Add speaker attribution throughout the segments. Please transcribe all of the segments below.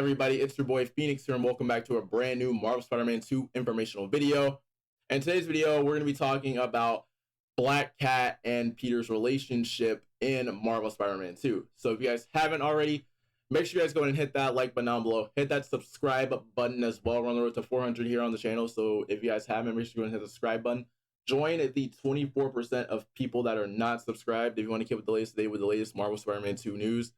Speaker 1: everybody? It's your boy Phoenix here, and welcome back to a brand new Marvel Spider-Man 2 informational video. In today's video, we're going to be talking about Black Cat and Peter's relationship in Marvel Spider-Man 2. So if you guys haven't already, make sure you guys go and hit that like button down below. Hit that subscribe button as well. We're on the road to 400 here on the channel. So if you guys haven't, make sure you go and hit the subscribe button. Join the 24% of people that are not subscribed if you want to keep up the latest today with the latest Marvel Spider-Man 2 news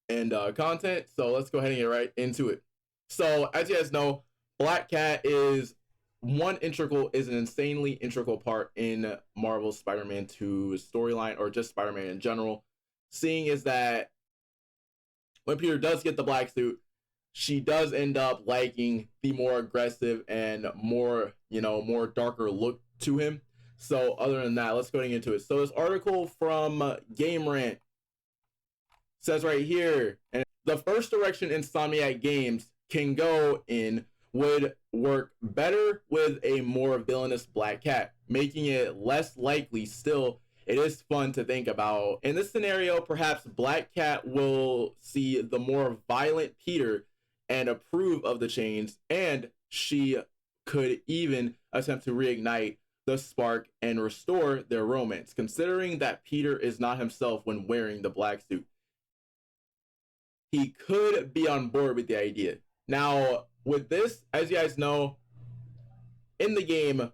Speaker 1: and content. So let's go ahead and get right into it. So as you guys know, Black Cat is an insanely integral part in Marvel's Spider-Man 2 storyline, or just Spider-Man in general. Seeing is that when Peter does get the black suit, she does end up liking the more aggressive and more darker look to him. So other than that, let's go into it. So this article from Game Rant says right here, and the first direction Insomniac Games can go in would work better with a more villainous Black Cat, making it less likely. Still, it is fun to think about. In this scenario, perhaps Black Cat will see the more violent Peter and approve of the change, and she could even attempt to reignite the spark and restore their romance, considering that Peter is not himself when wearing the black suit. He could be on board with the idea. Now, with this, as you guys know, in the game,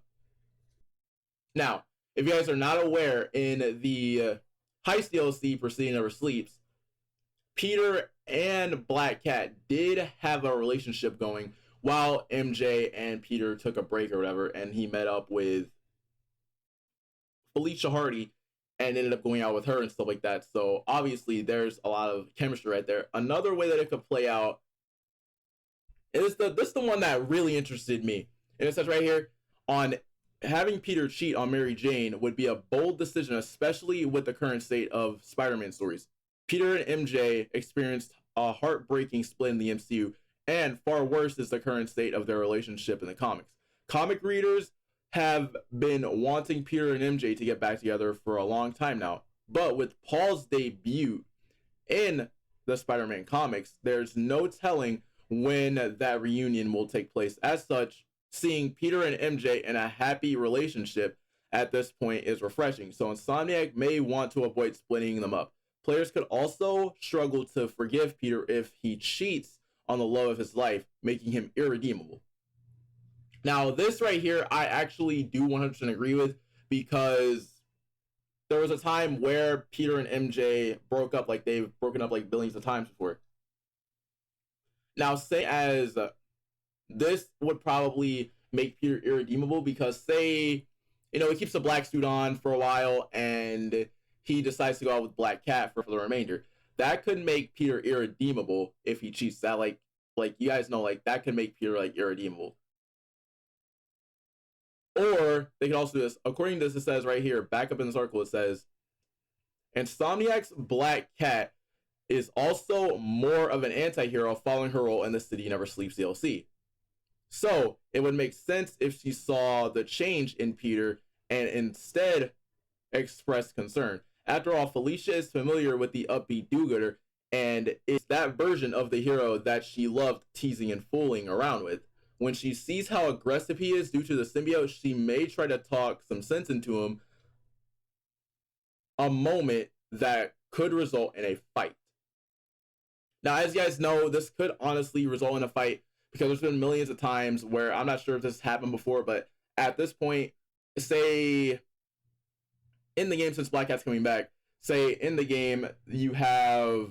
Speaker 1: now, if you guys are not aware, in the Heist DLC, Proceeding Never Sleeps, Peter and Black Cat did have a relationship going while MJ and Peter took a break or whatever, and he met up with Felicia Hardy and ended up going out with her and stuff like that. So obviously there's a lot of chemistry right there. Another way that it could play out is this is the one that really interested me. And it says right here, on having Peter cheat on Mary Jane would be a bold decision, especially with the current state of Spider-Man stories. Peter and MJ experienced a heartbreaking split in the MCU, and far worse is the current state of their relationship in the comics. Comic readers have been wanting Peter and MJ to get back together for a long time now, but with Paul's debut in the Spider-Man comics, there's no telling when that reunion will take place. As such, seeing Peter and MJ in a happy relationship at this point is refreshing, so Insomniac may want to avoid splitting them up. Players could also struggle to forgive Peter if he cheats on the love of his life, making him irredeemable. Now, this right here, I actually do 100% agree with, because there was a time where Peter and MJ broke up, like they've broken up like billions of times before. Now, say as this would probably make Peter irredeemable, because say, he keeps the black suit on for a while and he decides to go out with Black Cat for the remainder. That could make Peter irredeemable if he cheats. That like you guys know, like that could make Peter like irredeemable. Or they can also do this. According to this, it says right here, back up in this article, it says, Insomniac's Black Cat is also more of an anti-hero following her role in the City Never Sleeps DLC. So it would make sense if she saw the change in Peter and instead expressed concern. After all, Felicia is familiar with the upbeat do-gooder, and it's that version of the hero that she loved teasing and fooling around with. When she sees how aggressive he is due to the symbiote, she may try to talk some sense into him, a moment that could result in a fight. Now, as you guys know, this could honestly result in a fight, because there's been millions of times where, I'm not sure if this happened before, but at this point, say in the game, since Black Cat's coming back, say in the game you have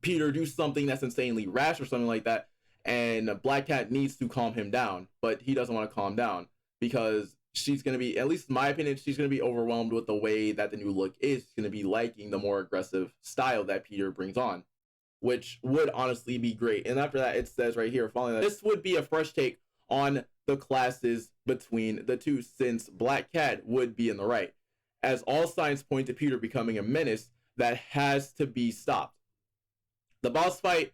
Speaker 1: Peter do something that's insanely rash or something like that, and Black Cat needs to calm him down, but he doesn't want to calm down because she's going to be, at least in my opinion, she's going to be overwhelmed with the way that the new look is. She's going to be liking the more aggressive style that Peter brings on, which would honestly be great. And after that, it says right here, following that, this would be a fresh take on the classes between the two, since Black Cat would be in the right, as all signs point to Peter becoming a menace that has to be stopped. The boss fight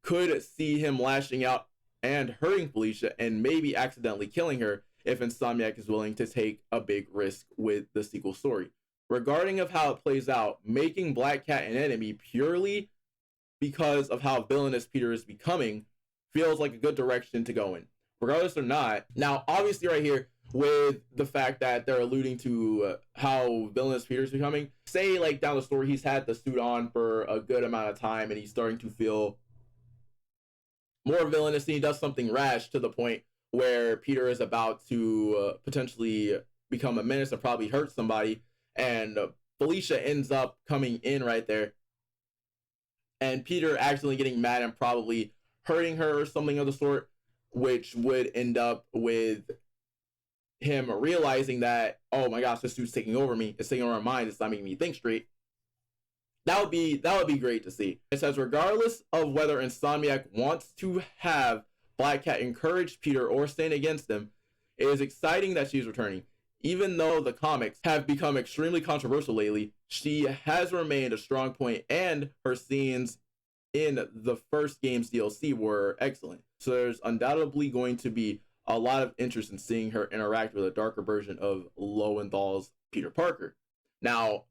Speaker 1: could see him lashing out and hurting Felicia, and maybe accidentally killing her if Insomniac is willing to take a big risk with the sequel story. Regarding of how it plays out, making Black Cat an enemy purely because of how villainous Peter is becoming, feels like a good direction to go in, regardless or not. Now, obviously, right here, with the fact that they're alluding to how villainous Peter's becoming, say, like, down the story, he's had the suit on for a good amount of time, and he's starting to feel more villainous, and he does something rash to the point where Peter is about to potentially become a menace and probably hurt somebody, and Felicia ends up coming in right there, and Peter accidentally getting mad and probably hurting her or something of the sort, which would end up with him realizing that, oh my gosh, this dude's taking over me. It's taking over my mind. It's not making me think straight. That would be great to see. It says, regardless of whether Insomniac wants to have Black Cat encourage Peter or stand against him, it is exciting that she's returning. Even though the comics have become extremely controversial lately, she has remained a strong point, and her scenes in the first game's DLC were excellent. So there's undoubtedly going to be a lot of interest in seeing her interact with a darker version of Lowenthal's Peter Parker. Now,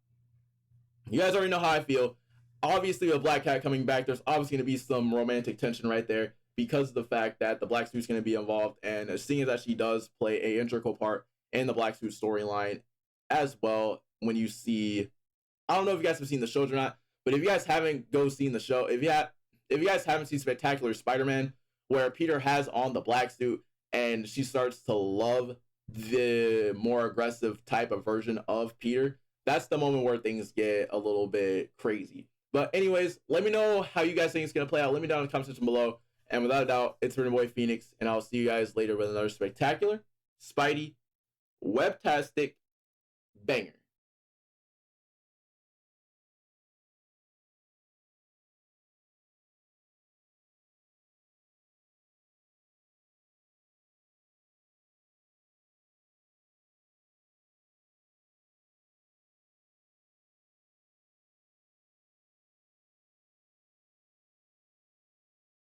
Speaker 1: you guys already know how I feel. Obviously, with Black Cat coming back, there's obviously going to be some romantic tension right there because of the fact that the Black Suit's going to be involved, and seeing that she does play an integral part in the Black Suit storyline as well. When you see, I don't know if you guys have seen the shows or not, but if you guys haven't seen the show, if you guys haven't seen Spectacular Spider-Man, where Peter has on the black suit and she starts to love the more aggressive type of version of Peter, that's the moment where things get a little bit crazy. But anyways, let me know how you guys think it's going to play out. Let me know in the comment section below. And without a doubt, it's been your boy Phoenix, and I'll see you guys later with another spectacular, Spidey, webtastic banger.